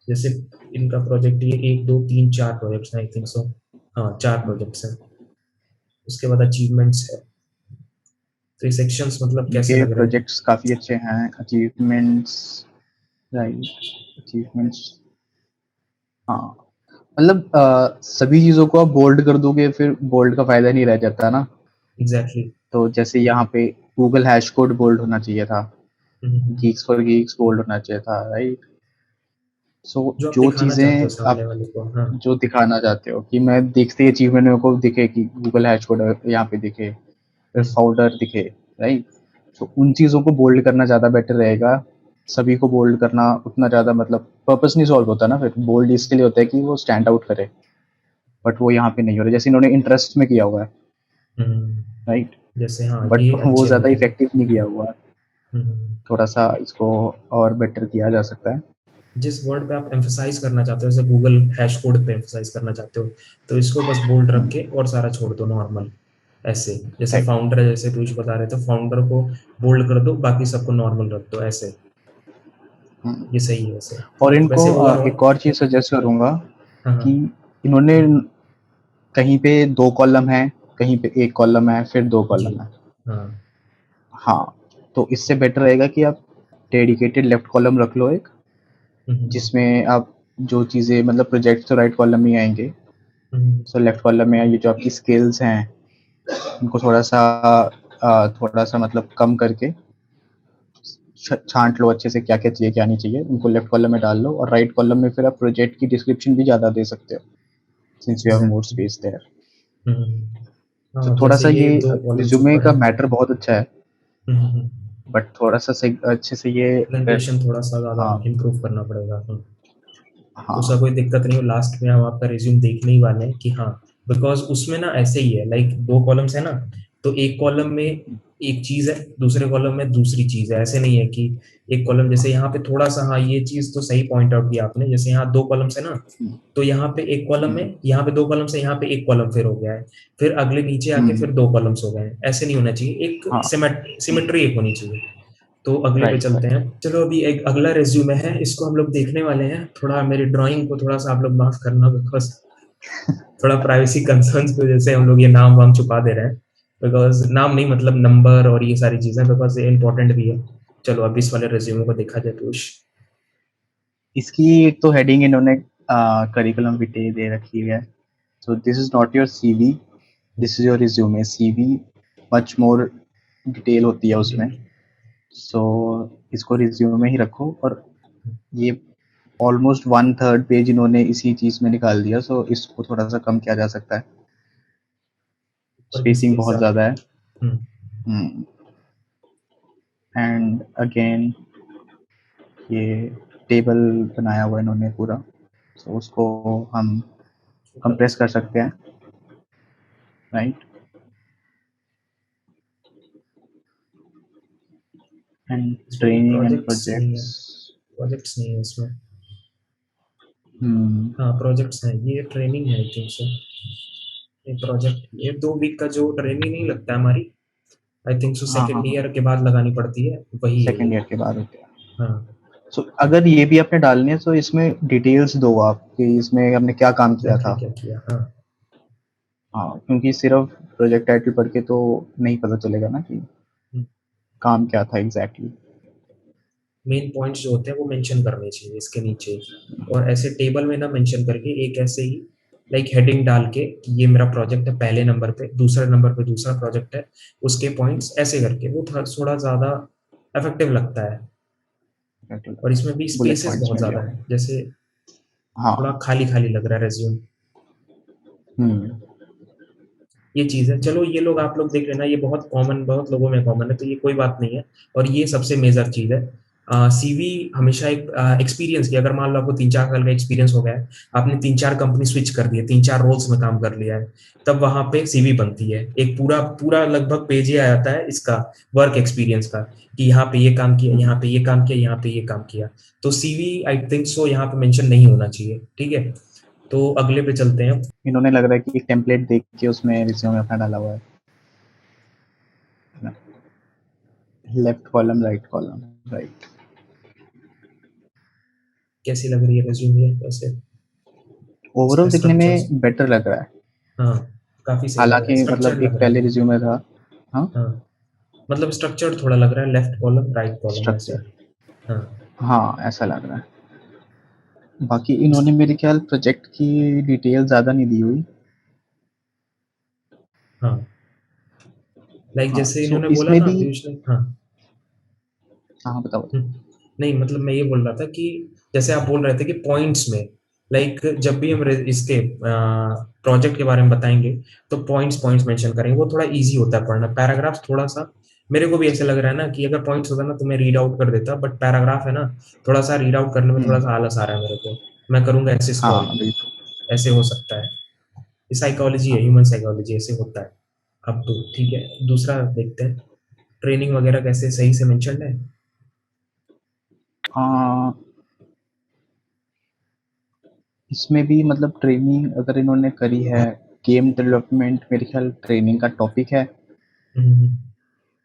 जैसे इनका प्रोजेक्ट ये एक दो तीन चार प्रोजेक्ट्स हैं आई थिंक सो। हाँ चार प्रोजेक्ट्स हैं, उसके बाद अचीवमेंट्स है। तो ये सेक्शंस मतलब कैसे इनके लग रहे हैं। प्रोजेक्ट्स काफ़ी अच्छे हैं, अचीवमेंट्स, राइट, अचीवमेंट्स। हाँ मतलब सभी चीज़ों को आप बोल्ड कर दोगे फिर बोल्ड का फायदा नहीं रह जाता ना। एग्जैक्टली। तो जैसे यहाँ पे गूगल हैश कोड बोल्ड होना चाहिए था, गीक्स फॉर गीक्स बोल्ड होना चाहिए था, राइट। सो जो आप जो दिखाना चाहते हो चीज़ें सामने आप वाले को, हाँ। जो दिखाना चाहते हो कि मैं देखते ही अचीवमेंट मेरे को दिखे कि गूगल हैश कोड यहाँ पे दिखे, फिर हम्म, फाउंडर दिखे, राइट। तो उन चीज़ों को बोल्ड करना ज़्यादा बेटर रहेगा। सभी को बोल्ड करना उतना ज़्यादा मतलब पर्पस नहीं सॉल्व होता ना, फिर बोल्ड इसके लिए होता है कि वो स्टैंड आउट करे, बट वो यहाँ पे नहीं हो रहा, जैसे इन्होंने इंटरेस्ट में किया हुआ है, हम्म, राइट। जैसे हाँ बट ये वो अच्छे हो ज़्यादा गए। इफेक्टिव नहीं किया हुआ है, हम्म, थोड़ा सा इसको और बेटर किया जा सकता है। जिस वर्ड पे आप एम्फसाइज करना चाहते हो, जैसे गूगल हैश कोड पे एम्फसाइज करना चाहते हो, तो इसको बस बोल्ड रख के और सारा छोड़ दो नॉर्मल ऐसे। जैसे राइट। फाउंडर है, जैसे पीयूष बता रहे थे, फाउंडर को बोल्ड कर दो, बाकी सबको नॉर्मल रख दो ऐसे। ये सही है वैसे। और इनको वैसे ओवरऑल, एक और चीज़ सजेस्ट करूँगा हाँ कि हाँ इन्होंने कहीं पे 2 कॉलम है, कहीं पे 1 कॉलम है, फिर 2 जी कॉलम है। हाँ। हाँ, तो इससे बेटर रहेगा कि आप डेडिकेटेड लेफ्ट कॉलम रख लो एक, हम्म, जिसमें आप जो चीज़ें मतलब प्रोजेक्ट तो राइट कॉलम में ही आएँगे। हम्म, सो लेफ्ट कॉलम में ये जो आपकी स्किल्स हैं, इनको थोड़ा सा मतलब कम करके छाँट लो अच्छे से, क्या-क्या चाहिए, क्या नहीं चाहिए, उनको लेफ्ट कॉलम में डाल लो, और राइट कॉलम में फिर आप प्रोजेक्ट की डिस्क्रिप्शन भी ज़्यादा दे सकते हो, since you have more exactly. Space there. तो हाँ जैसे थोड़ा-सा ये ये दो कॉलम्स रिज़्यूमे ऊपर का है। मैटर बहुत अच्छा है, बट थोड़ा-सा सही अच्छे से ये अगर प्रेजेंटेशन थोड़ा सा ज़्यादा हाँ, इम्प्रूव करना पड़ेगा। उसका हाँ। कोई दिक्कत नहीं हो, लास्ट में हम आपका रिज्यूम देखने ही वाले हैं कि हाँ, बिकॉज उसमें ना ऐसे ही है, लाइक दो कॉलम्स है ना, तो एक कॉलम में एक चीज है, दूसरे कॉलम में दूसरी चीज है। ऐसे नहीं है कि एक कॉलम, जैसे यहाँ पे थोड़ा सा, हाँ ये चीज तो सही पॉइंट आउट किया आपने, जैसे यहाँ दो कॉलम्स है ना, हुँ, तो यहाँ पे एक कॉलम हुँ, में, यहाँ पे दो कॉलम से, यहाँ पे एक कॉलम फिर हो गया है, फिर अगले नीचे आके हुँ, फिर दो कॉलम्स हो गए हैं। ऐसे नहीं होना चाहिए, एक हाँ, सिमेट्री एक होनी चाहिए। तो अगले पे राइट, चलते राइट। हैं। चलो अभी एक अगला रिज्यूमे है, इसको हम लोग देखने वाले हैं। थोड़ा मेरी ड्राइंग को थोड़ा सा आप लोग माफ करना, बिकॉज थोड़ा प्राइवेसी कंसर्न्स की वजह से हम लोग ये नाम वाम छुपा दे रहे हैं। बिकॉज नाम नहीं, मतलब नंबर और ये सारी चीजें, बिकॉज ये इंपॉर्टेंट भी है। चलो अब इस वाले रिज्यूमे को देखा जाए पीयूष। इसकी एक तो हेडिंग इन्होंने करिकुलम विटे दे रखी है। So this is not your CV, this is your resume. CV much more detail होती है उसमें। सो इसको रिज्यूमे ही रखो, और ये ऑलमोस्ट 1/3 पेज इन्होंने इसी चीज़ में निकाल दिया, सो इसको थोड़ा-सा कम किया जा सकता है। और किसके स्पेसिंग बहुत हिसाब। ज़्यादा है। हम्म, हुँ, एंड अगेन ये टेबल बनाया हुआ है इन्होंने पूरा, तो उसको हम कंप्रेस कर सकते हैं, राइट। एंड इसमें ट्रेनिंग एंड प्रोजेक्ट्स नहीं है, प्रोजेक्ट्स। प्रोजेक्ट्स नहीं है इसमें। हम्म, हाँ प्रोजेक्ट्स हैं, ये ट्रेनिंग है आई थिंक सो। ये प्रोजेक्ट, ये 2 वीक का जो ट्रेनिंग नहीं लगता है हमारी, आई थिंक सो हाँ हाँ सेकेंड हाँ, ईयर के बाद लगानी पड़ती है, वही है सेकेंड ये। ईयर के बाद होते हैं। हाँ सो अगर ये भी आपने डालनी है तो इसमें डिटेल्स दो आप कि इसमें आपने क्या काम किया एग्जैक्टली था। क्या किया, हाँ। हाँ, क्योंकि सिर्फ प्रोजेक्ट टाइटल पढ़ के तो नहीं पता चलेगा ना कि काम क्या था एग्जैक्टली। मेन पॉइंट्स जो होते हैं वो मेंशन करने चाहिए इसके नीचे, और ऐसे टेबल में ना मेंशन करके एक ऐसे ही लाइक हेडिंग डाल के कि ये मेरा प्रोजेक्ट है पहले नंबर पे, दूसरे नंबर पे दूसरा प्रोजेक्ट है, उसके पॉइंट्स ऐसे करके वो थोड़ा ज़्यादा इफेक्टिव लगता है। और इसमें भी बुलेट स्पेसेस पॉइंट्स बहुत में भी ज़्यादा हो। है, जैसे थोड़ा हाँ। खाली खाली लग रहा है रेज्यूम। हम्म। ये चीज़ है, चलो ये लोग आप लोग देख लेना, ये बहुत कॉमन, बहुत लोगों में कॉमन है, तो ये कोई बात नहीं है। और ये सबसे मेजर चीज़ है, सीवी हमेशा एक एक्सपीरियंस की, अगर मान लो आपको 3-4 साल का एक्सपीरियंस हो गया है, आपने 3-4 कंपनी स्विच कर दी है, 3-4 रोल्स में काम कर लिया है, तब वहां पे सीवी बनती है। एक पूरा पूरा लगभग पेज ही आ जाता है इसका, वर्क एक्सपीरियंस का, कि यहाँ पे ये काम किया, यहाँ पे ये काम किया, यहाँ पे ये काम किया। तो सीवी आई थिंक सो यहाँ पे मेंशन नहीं होना चाहिए, ठीक है। तो अगले पे चलते हैं। इन्होंने लग रहा है कि एक टेम्पलेट देख के उसमें रिज्यूमे अपना डाला हुआ है ना। Left column right column, right. कैसी लग रही है रेज्यूमे वैसे? इसका ओवरऑल दिखने स्ट्रक्चर, में बेटर लग रहा है। हाँ काफी सही लग रहा है, हालांकि स्ट्रक्चर्ड मतलब एक लग रहा पहले है। रिज्यूमे था। हाँ। हाँ मतलब स्ट्रक्चर्ड थोड़ा लग रहा है, लेफ्ट कॉलम राइट कॉलम ऐसे। स्ट्रक्चर, हाँ हाँ ऐसा लग रहा है। बाकी इन्होंने मेरे ख्याल प्रोजेक्ट की डिटेल ज़्यादा नहीं दी हुई। हाँ लाइक हाँ, जैसे सो इन्होंने बोला इसमें ना भी। पीयूष ने, हाँ। हाँ बताओ। नहीं मतलब मैं ये बोल रहा था कि जैसे आप बोल रहे थे कि पॉइंट्स में, लाइक जब भी हम इसके प्रोजेक्ट के बारे में बताएंगे तो पॉइंट्स पॉइंट्स मेंशन करेंगे, वो थोड़ा इजी होता है पढ़ना। पैराग्राफ थोड़ा सा मेरे को भी ऐसे लग रहा है ना कि अगर पॉइंट्स होता ना तो मैं रीड आउट कर देता, बट पैराग्राफ है ना, थोड़ा सा रीड आउट करने में थोड़ा हम्म। सा आलस आ रहा है मेरे को। मैं करूंगा ऐसे हाँ स्क्रॉल, हाँ बिल्कुल। ऐसे हो सकता है। ये साइकोलॉजी है, हाँ ह्यूमन साइकोलॉजी, ऐसे होता है। अब तो ठीक है, दूसरा देखते हैं, ट्रेनिंग वगैरह कैसे सही से मेंशन है। हाँ, इसमें भी मतलब ट्रेनिंग अगर इन्होंने करी है, गेम डेवलपमेंट मेरे ख्याल ट्रेनिंग का टॉपिक है। हम्म,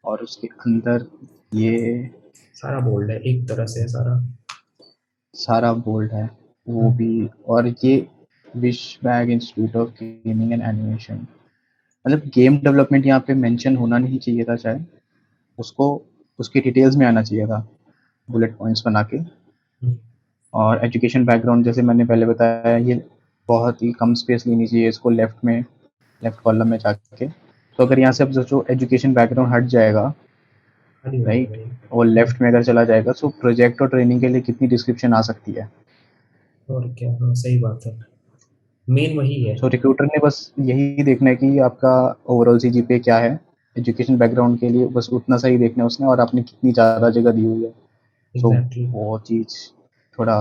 और उसके अंदर ये सारा बोल्ड है एक तरह से सारा। सारा बोल्ड है वो हम्म, भी। और ये wish bag institute of gaming and animation, मतलब गेम डेवलपमेंट यहाँ पे मेंशन होना नहीं चाहिए था शायद, उसको उसकी डिटेल्स में आना चाहिए था बुलेट पॉइंट्स बना के। हम्म, और एजुकेशन बैकग्राउंड जैसे मैंने पहले बताया, ये बहुत ही कम स्पेस लेनी चाहिए इसको लेफ्ट में, लेफ्ट कॉलम में जाके। तो अगर यहाँ से अब जो एजुकेशन बैकग्राउंड हट जाएगा, खाली हो जाएगा राइट, ये। और लेफ्ट में अगर चला जाएगा तो प्रोजेक्ट और ट्रेनिंग के लिए कितनी डिस्क्रिप्शन आ सकती है। और क्या, हाँ सही बात है, मेन वही है। सो रिक्रूटर ने बस यही देखना है कि आपका ओवरऑल सीजीपीए क्या है। एजुकेशन बैकग्राउंड के लिए बस उतना सही देखना है उसने, और आपने कितनी ज़्यादा जगह दी हुई है। सो एग्जैक्टली, वो चीज़ थोड़ा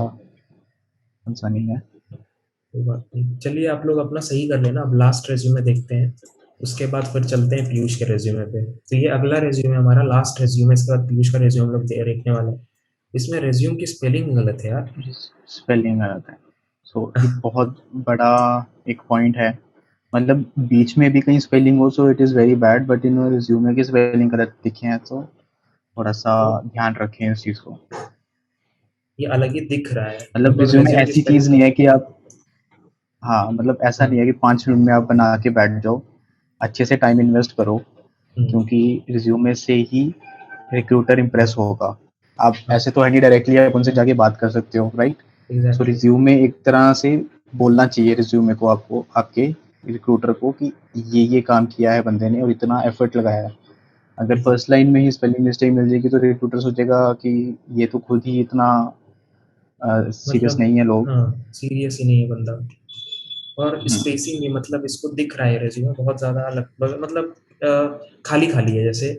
आसानी है। कोई बात नहीं, चलिए आप लोग अपना सही कर लेना, अब लास्ट रेज्यूमे देखते हैं, उसके बाद फिर चलते हैं पीयूष के रेज्यूमे पे। तो ये अगला रेज्यूमे हमारा लास्ट रेज्यूमे, इसके बाद पीयूष का रेज्यूमे हम लोग देखने वाले हैं। इसमें रेज्यूम की स्पेलिंग गलत है यार। स्पेलिंग गलत है, सो एक बहुत बड़ा एक पॉइंट है। मतलब बीच में भी कहीं स्पेलिंग हो सो it is very bad, but in resume की स्पेलिंग गलत दिखे हैं तो थोड़ा सा तो ध्यान रखें इस चीज़ को। ये अलग ही दिख रहा है, मतलब लगभग रिज्यूमे रेज्यूम की ऐसी चीज़ स्पेलिंग नहीं है गलत कि है। आप, हाँ मतलब ऐसा नहीं हाँ, है कि 5 मिनट में आप बना के बैठ जाओ। अच्छे से टाइम इन्वेस्ट करो, हम्म, क्योंकि रिज्यूमे से ही रिक्रूटर इम्प्रेस होगा। आप हाँ ऐसे तो है नहीं डायरेक्टली आप उनसे जाके बात कर सकते हो, राइट। So exactly. रिज्यूमे एक तरह से बोलना चाहिए रिज्यूमे को आपको, आपके रिक्रूटर को, कि ये काम किया है बंदे ने और इतना एफर्ट लगाया है। अगर फर्स्ट लाइन में ही स्पेलिंग मिस्टेक मिल जाएगी तो रिक्रूटर सोचेगा कि ये तो खुद ही इतना सीरियस मतलब नहीं है लोग। हाँ सीरियस ही नहीं है बंदा। और हम्म, स्पेसिंग भी, मतलब इसको दिख रहा है रेज्यूमे बहुत ज्यादा अलग, मतलब खाली खाली है, जैसे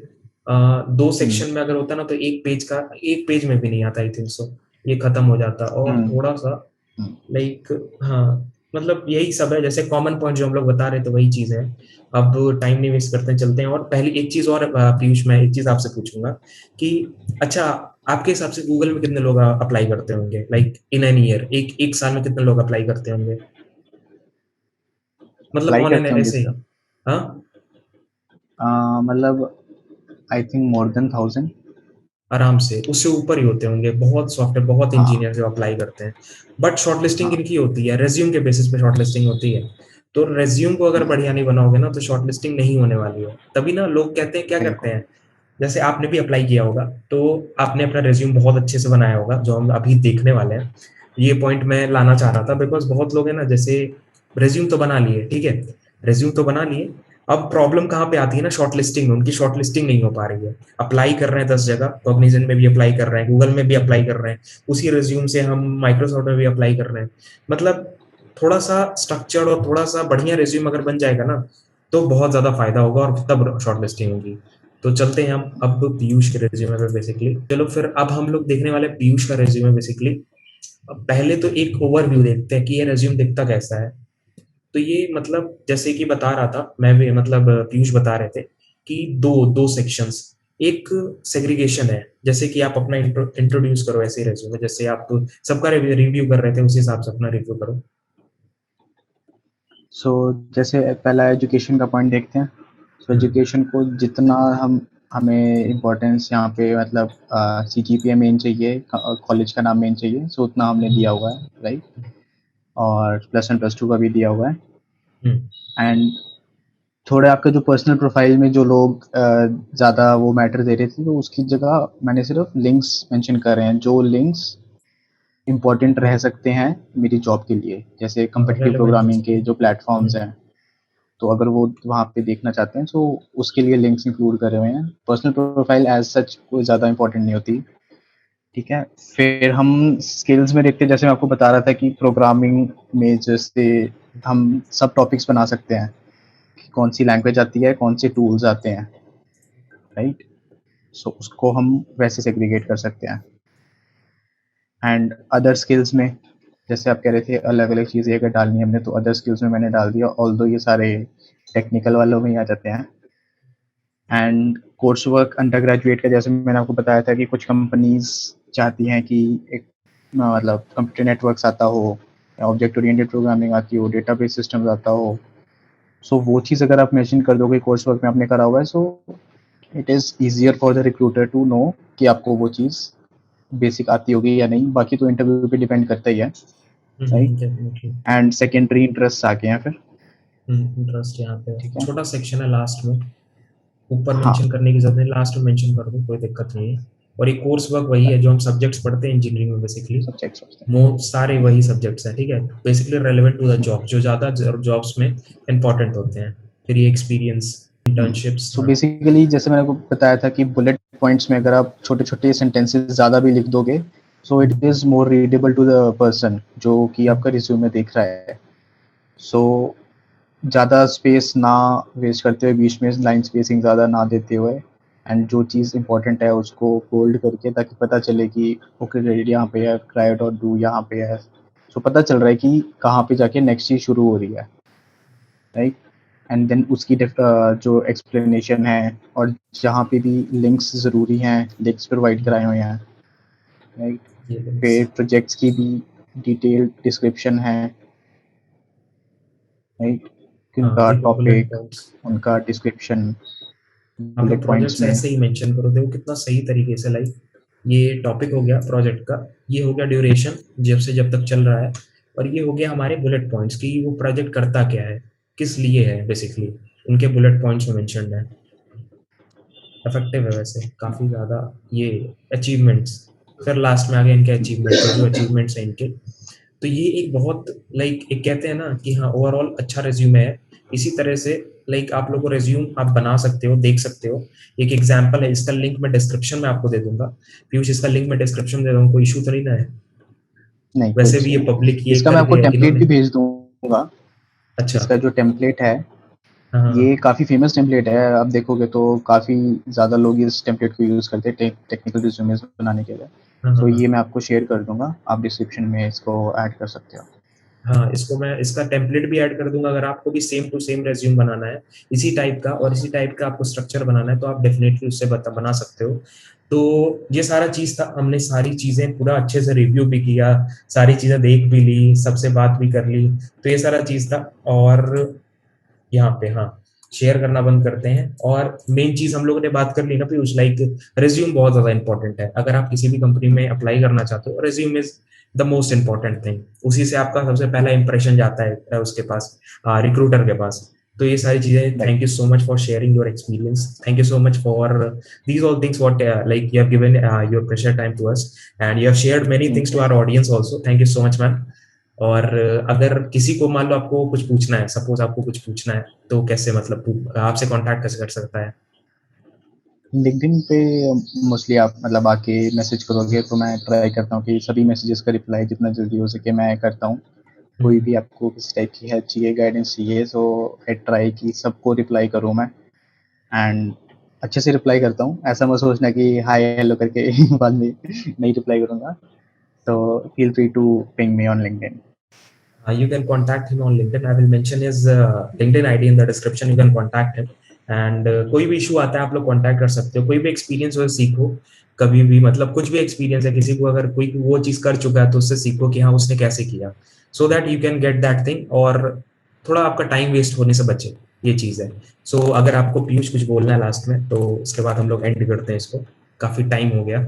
2 सेक्शन हम्म, में अगर होता ना तो एक पेज का, एक पेज में भी नहीं आता आई थिंक सो। ये खत्म हो जाता और हम्म, थोड़ा सा हम्म, लाइक, हाँ मतलब यही सब है, जैसे कॉमन पॉइंट जो हम लोग बता रहे थे वही चीज है। अब टाइम नहीं वेस्ट करते हैं, चलते हैं। और पहली एक चीज और पीयूष, मैं एक चीज आपसे पूछूंगा कि अच्छा, आपके हिसाब से गूगल में कितने लोग अप्लाई करते होंगे, लाइक इन एन ईयर, एक एक साल में कितने लोग अप्लाई करते होंगे, मतलब अप्लाई ऑन एन करते होंगे ऐसे ही? इसका। हाँ, मतलब आई थिंक मोर देन 1000। आराम से उससे ऊपर ही होते होंगे, बहुत सॉफ्टवेयर, बहुत हाँ इंजीनियर जो अप्लाई करते हैं। बट शॉर्टलिस्टिंग हाँ, इनकी होती है, रेज्यूम के बेसिस पे शॉर्टलिस्टिंग होती है। तो रेज्यूम को अगर बढ़िया नहीं बनाओगे ना, तो शॉर्टलिस्टिंग नहीं होने वाली है। तभी ना लोग कहते हैं, क्या करते बिल्कुल। हैं, जैसे आपने भी अप्लाई किया होगा, तो आपने अपना रेज्यूम बहुत अच्छे से बनाया होगा, जो हम अभी देखने वाले हैं। ये पॉइंट मैं लाना चाह रहा था, बिकॉज बहुत लोग हैं ना, जैसे रेज्यूम तो बना लिए, ठीक है, रेज्यूम तो बना लिए, अब प्रॉब्लम कहाँ पे आती है ना, शॉर्टलिस्टिंग में। उनकी शॉर्टलिस्टिंग नहीं हो पा रही है। अप्लाई कर रहे हैं 10 जगह, कॉग्निजेंट में भी अप्लाई कर रहे हैं, गूगल में भी अप्लाई कर रहे हैं, उसी रेज्यूम से हम माइक्रोसॉफ्ट में भी अप्लाई कर रहे हैं। मतलब थोड़ा सा स्ट्रक्चर्ड और थोड़ा सा बढ़िया रेज्यूम अगर बन जाएगा ना, तो बहुत ज्यादा फायदा होगा और तब शॉर्टलिस्टिंग होगी। तो चलते हैं हम अब पीयूष के रेज्यूमे पे बेसिकली। चलो फिर अब हम लोग देखने वाले हैं पीयूष का रेज्यूमे बेसिकली। अब पहले तो एक ओवरव्यू देखते हैं कि ये रेज्यूम दिखता कैसा है। तो ये मतलब जैसे कि बता रहा था मैं भी, मतलब पीयूष बता रहे थे कि दो दो सेक्शंस, एक सेग्रीगेशन है। जैसे कि आप अपना इंट्रोड्यूस करो ऐसे रेज्यूमे, जैसे आप सबका रिव्यू कर रहे थे, उसी हिसाब से अपना रिव्यू करो। सो जैसे पहला एजुकेशन का पॉइंट देखते हैं। सो हम्म। एजुकेशन को जितना हम हमें इम्पोर्टेंस यहाँ पे मतलब CGPA मेन चाहिए, कॉलेज का नाम मेन चाहिए, सो उतना हमने दिया हुआ है, राइट। और +1 +2 का भी दिया हुआ है। हम्म। एंड थोड़े आपका जो पर्सनल प्रोफाइल में जो लोग ज़्यादा वो मैटर दे रहे थे, तो उसकी जगह मैंने सिर्फ लिंक्स मेंशन कर रहे हैं, जो लिंक्स इम्पोर्टेंट रह सकते हैं मेरी जॉब के लिए, जैसे कम्पिटिटिव रेलेवेंट हो प्रोग्रामिंग सके। के जो प्लेटफॉर्म्स हम्म। हैं। तो अगर वो वहाँ पे देखना चाहते हैं, तो उसके लिए लिंक्स इंक्लूड करे हुए हैं। पर्सनल प्रोफाइल एज सच कोई ज़्यादा इंपॉर्टेंट नहीं होती, ठीक है। फिर हम स्किल्स में देखते हैं, जैसे मैं आपको बता रहा था कि प्रोग्रामिंग में जैसे हम सब टॉपिक्स बना सकते हैं कि कौन सी लैंग्वेज आती है, कौन से टूल्स आते हैं, राइट। सो उसको हम वैसे सेग्रीगेट कर सकते हैं। एंड अदर स्किल्स में जैसे आप कह रहे थे अलग अलग चीज़ें अगर डालनी है हमने, तो अदर स्किल्स में मैंने डाल दिया, ऑल्दो ये सारे टेक्निकल वालों में ही आ जाते हैं। And course work under graduate का, जैसे मैंने आपको बताया था कि कुछ कंपनीज चाहती हैं कि एक मतलब कंप्यूटर नेटवर्क्स आता हो, या ऑब्जेक्ट ओरिएंटेड प्रोग्रामिंग आती हो, डेटाबेस सिस्टम्स आता हो। सो वो चीज़ अगर आप मेंशन कर दोगे कोर्स वर्क में आपने करा हुआ है, so it is easier for the recruiter to know कि आपको वो चीज़ बेसिक आती होगी या नहीं। बाकी तो इंटरव्यू पे डिपेंड करता ही है, right. Definitely. And secondary interest आ गए हैं फिर, इंटरेस्ट यहाँ पे ठीक है। छोटा सेक्शन है लास्ट में, ऊपर हाँ, मेंशन करने की जरूरत नहीं, लास्ट में मेंशन कर दो, कोई दिक्कत नहीं है। और ये कोर्स वर्क वही है जो हम सब्जेक्ट्स पढ़ते हैं इंजीनियरिंग में बेसिकली। सब्जेक्ट्स होते मो सारे वही सब्जेक्ट्स हैं, ठीक है, बेसिकली रेलेवेंट टू द हैं। जॉब, जो ज्यादा जॉब्स में इंपॉर्टेंट होते हैं। फिर ये एक्सपीरियंस, इंटर्नशिप्स। सो हाँ। बेसिकली जैसे मैंने आपको बताया था कि बुलेट पॉइंट्स में अगर आप छोटे छोटे सेंटेंसेस ज़्यादा भी लिख दोगे, so it is more readable to the person जो कि आपका रिज्यूमे देख रहा है। सो ज़्यादा स्पेस ना वेस्ट करते हुए, बीच में लाइन स्पेसिंग ज़्यादा ना देते हुए, एंड जो चीज़ इंपॉर्टेंट है उसको बोल्ड करके, ताकि पता चले कि ओके रेडी यहाँ पे है, क्राई डॉट डू यहाँ पे है। सो पता चल रहा है कि कहाँ पे जाके नेक्स्ट चीज़ शुरू हो रही है, राइट। एंड देन उसकी जो एक्सप्लेनेशन है, और जहाँ पे भी लिंक्स ज़रूरी हैं लिंक्स प्रोवाइड कराए हुए हैं, राइट। ये links। फिर प्रोजेक्ट्स की भी डिटेल डिस्क्रिप्शन है, राइट। हाँ, उनका देखो बुलेट टॉपिक, पॉइंट्स, उनका डिस्क्रिप्शन आप बुलेट पॉइंट्स प्रोजेक्ट्स में। ऐसे ही मेंशन करो, देखो कितना सही तरीके से, लाइक ये टॉपिक हो गया प्रोजेक्ट का, ये हो गया ड्यूरेशन जब से जब तक चल रहा है, और ये हो गया हमारे बुलेट पॉइंट्स कि वो प्रोजेक्ट करता क्या है, किस लिए है, बेसिकली उनके बुलेट पॉइंट्स में मेंशन्ड है। इफेक्टिव है वैसे काफी ज्यादा। ये अचीवमेंट्स, फिर लास्ट में आ गए इनके अचीवमेंट्स, जो जो अचीवमेंट्स हैं इनके। तो ये एक बहुत लाइक, एक कहते हैं ना कि हाँ ओवरऑल अच्छा रेज्यूमे है। इसी तरह से लाइक आप लोगों को रेज्यूम आप बना सकते हो, देख सकते हो। एक एग्जांपल है, इसका लिंक मैं डिस्क्रिप्शन में आपको दे दूंगा। पीयूष, इसका लिंक मैं डिस्क्रिप्शन में दे दूंगा, कोई इशू तो नहीं ना है? नहीं, कोई वैसे भी इशू ये नहीं है। पब्लिक ये इसका मैं कर आपको दिया है टेम्पलेट इन्होंने। भी भेज दूंगा। अच्छा। इसका जो टेम्पलेट है, हाँ हाँ ये हाँ। काफ़ी फेमस टेम्पलेट है, आप देखोगे तो काफ़ी ज़्यादा लोग इस टेम्पलेट को यूज़ करते हैं टेक्निकल रिज्यूमेस बनाने के लिए। हाँ तो हाँ ये मैं आपको शेयर कर दूंगा, आप डिस्क्रिप्शन में इसको ऐड कर सकते हो। हाँ, इसको मैं इसका टेम्पलेट भी ऐड कर दूंगा। अगर आपको भी सेम टू सेम रेज्यूम बनाना है इसी टाइप का और इसी टाइप का आपको स्ट्रक्चर बनाना है तो आप डेफिनेटली उससे बना सकते हो। तो ये सारा चीज था, हमने सारी चीजें पूरा अच्छे से रिव्यू भी किया, सारी चीजें देख भी ली, सबसे बात भी कर ली। तो ये सारा चीज था। और यहाँ पे हाँ, शेयर करना बंद करते हैं। और मेन चीज हम लोगों ने बात कर ली ना पीयूष, लाइक रेज्यूम बहुत ज्यादा इंपॉर्टेंट है। अगर आप किसी भी कंपनी में अप्लाई करना चाहते हो, resume is the most important thing. उसी से आपका सबसे पहला इंप्रेशन जाता है उसके पास, रिक्रूटर के पास। तो ये सारी चीजें, right. Thank you so much for sharing your experience, thank you so much for these all things what like you have given your precious time to us and you have shared many things to our audience also. thank you so much man. और अगर किसी को मान लो आपको कुछ पूछना है, suppose आपको कुछ पूछना है, तो कैसे मतलब आपसे कांटेक्ट कैसे कर सकता है? लिंक्डइन पे मोस्टली आप मतलब आके मैसेज करोगे तो मैं ट्राई करता हूँ कि सभी मैसेजेस का रिप्लाई जितना जल्दी हो सके मैं करता हूँ। कोई भी आपको किसी टाइप की हेल्प चाहिए, गाइडेंस चाहिए, तो आई ट्राई कि सबको रिप्लाई करूँ मैं, एंड अच्छे से रिप्लाई करता हूँ। ऐसा मत सोचना कि हाय हेलो करके बाद में नहीं रिप्लाई करूँगा। तो feel free to ping me on LinkedIn. You can contact him on LinkedIn. I will mention his LinkedIn ID in the description. You can contact him. And कोई भी इशू आता है आप लोग कांटेक्ट कर सकते हो। कोई भी एक्सपीरियंस हो सीखो, कभी भी मतलब कुछ भी एक्सपीरियंस है किसी को, अगर कोई वो चीज कर चुका है तो उससे सीखो कि हाँ उसने कैसे किया, so that you can get that thing और थोड़ा आपका टाइम वेस्ट होने से बचे। ये चीज है। सो अगर आपको पीयूष कुछ बोलना है लास्ट में तो उसके बाद हम लोग एंड करते हैं इसको, काफी टाइम हो गया।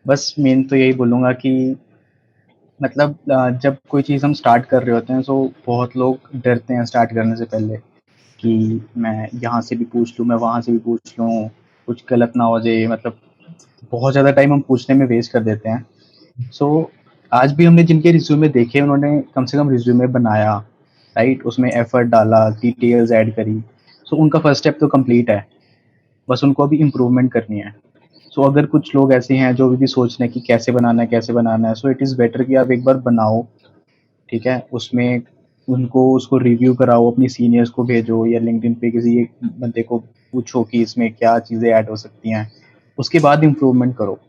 बस मेन तो यही बोलूँगा कि मतलब जब कोई चीज़ हम स्टार्ट कर रहे होते हैं तो बहुत लोग डरते हैं स्टार्ट करने से पहले कि मैं यहाँ से भी पूछ लूँ, मैं वहाँ से भी पूछ लूँ, कुछ गलत ना हो जाए। मतलब बहुत ज़्यादा टाइम हम पूछने में वेस्ट कर देते हैं। सो आज भी हमने जिनके रिज्यूमे देखे उन्होंने कम से कम रिज्यूमे बनाया, राइट, उसमें एफर्ट डाला, डिटेल्स ऐड करी। सो उनका फर्स्ट स्टेप तो कंप्लीट है, बस उनको अभी इम्प्रूवमेंट करनी है। सो अगर कुछ लोग ऐसे हैं जो भी सोच रहे हैं कि कैसे बनाना है कैसे बनाना है, सो इट इज़ बेटर कि आप एक बार बनाओ, ठीक है। उसमें उनको उसको रिव्यू कराओ, अपनी सीनियर्स को भेजो या लिंक्डइन पे किसी एक बंदे को पूछो कि इसमें क्या चीज़ें ऐड हो सकती हैं, उसके बाद इम्प्रूवमेंट करो।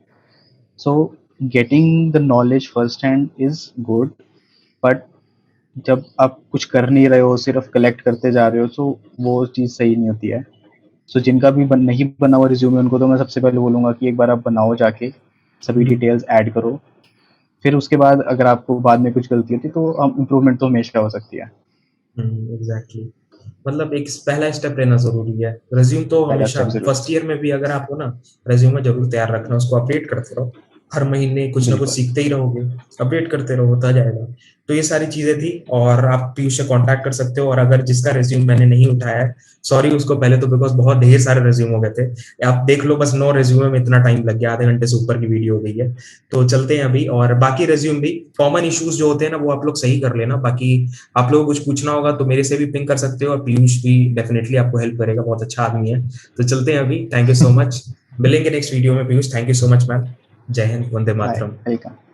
So getting the knowledge first hand is good, but जब आप कुछ कर नहीं रहे हो, सिर्फ कलेक्ट करते जा रहे हो, तो वो चीज़ सही नहीं होती है। सो जिनका भी नहीं बना हुआ रिज्यूमे उनको तो मैं सबसे पहले बोलूँगा कि एक बार आप बनाओ जाके, सभी डिटेल्स ऐड करो। फिर उसके बाद अगर आपको बाद में कुछ गलती होती है तो इम्प्रूवमेंट तो हमेशा हो सकती है। एग्जैक्टली। मतलब एक पहला स्टेप लेना जरूरी है। रेज्यूम तो पहला हमेशा स्टेप ज़रूर। फर्स्ट ईयर में भी अगर आप हो ना, रेज्यूमे जरूर तैयार रखना, उसको अपडेट करते रहो। हर महीने कुछ ना कुछ बिल्कुल। सीखते ही रहोगे, अपडेट करते रहो, होता जाएगा। तो ये सारी चीजें थी। और आप पीयूष से कांटेक्ट कर सकते हो। और अगर जिसका रेज्यूम मैंने नहीं उठाया है, सॉरी उसको पहले तो, बिकॉज बहुत ढेर सारे रेज्यूम हो गए थे। आप देख लो बस 9 रेज्यूमे में इतना टाइम लग गया, आधे घंटे से ऊपर की वीडियो हो गई है। तो चलते हैं अभी। और बाकी रेज्यूम भी कॉमन इश्यूज जो होते हैं ना वो आप लोग सही कर लेना। बाकी आप लोगों को कुछ पूछना होगा तो मेरे से भी पिंग कर सकते हो, और पीयूष भी डेफिनेटली आपको हेल्प करेगा, बहुत अच्छा आदमी है। तो चलते हैं अभी। Thank you so much. मिलेंगे नेक्स्ट वीडियो में Piyush. Thank you so much ma'am. जय हिंद, वंदे बाय, मातरम। वेलकम।